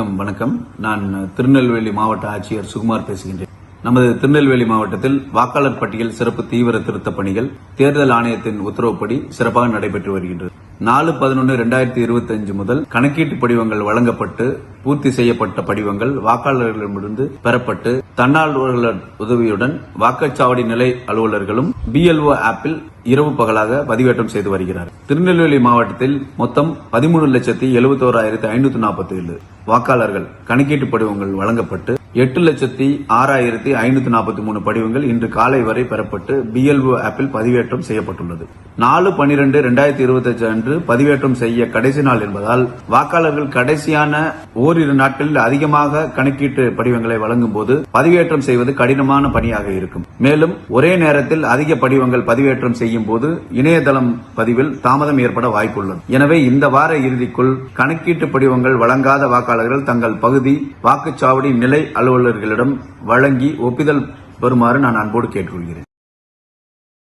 அனைவருக்கும் வணக்கம். நான் திருநெல்வேலி மாவட்ட ஆட்சியர் சுகுமார் பேசுகின்றேன். நமது திருநெல்வேலி மாவட்டத்தில் வாக்காளர் பட்டியல் சிறப்பு தீவிர திருத்த பணிகள் தேர்தல் ஆணையத்தின் உத்தரவுப்படி சிறப்பாக நடைபெற்று வருகின்றது. 4/11/2025 முதல் கணக்கீட்டு படிவங்கள் வழங்கப்பட்டு பூர்த்தி செய்யப்பட்ட படிவங்கள் வாக்காளர்களிடமிருந்து பெறப்பட்டு தன்னார்வலர் உதவியுடன் வாக்குச்சாவடி நிலை அலுவலர்களும் BLO ஆப்பில் இரவு பகலாக பதிவேற்றம் செய்து வருகிறார். திருநெல்வேலி மாவட்டத்தில் மொத்தம் 13,71,547 வாக்காளர்கள் கணக்கீட்டு படிவங்கள் வழங்கப்பட்டு 8,06,543 படிவங்கள் இன்று காலை வரை பெறப்பட்டு BLO ஆப்பில் பதிவேற்றம் செய்யப்பட்டுள்ளது. 4/12/2025 அன்று பதிவேற்றம் செய்ய கடைசி நாள் என்பதால் வாக்காளர்கள் கடைசியான ஓரிரு நாட்களில் அதிகமாக கணக்கீட்டு படிவங்களை வழங்கும் போது பதிவேற்றம் செய்வது கடினமான பணியாக இருக்கும். மேலும் ஒரே நேரத்தில் அதிக படிவங்கள் பதிவேற்றம் செய்யும் போது இணையதளம் பதிவில் தாமதம் ஏற்பட வாய்ப்புள்ளது. எனவே இந்த வார இறுதிக்குள் கணக்கீட்டு படிவங்கள் வழங்காத வாக்காளர்கள் தங்கள் பகுதி வாக்குச்சாவடி நிலை அலுவலர்களிடம் வழங்கி ஒப்புதல் பெறுமாறு நான் அன்போடு கேட்டுக்கொள்கிறேன்.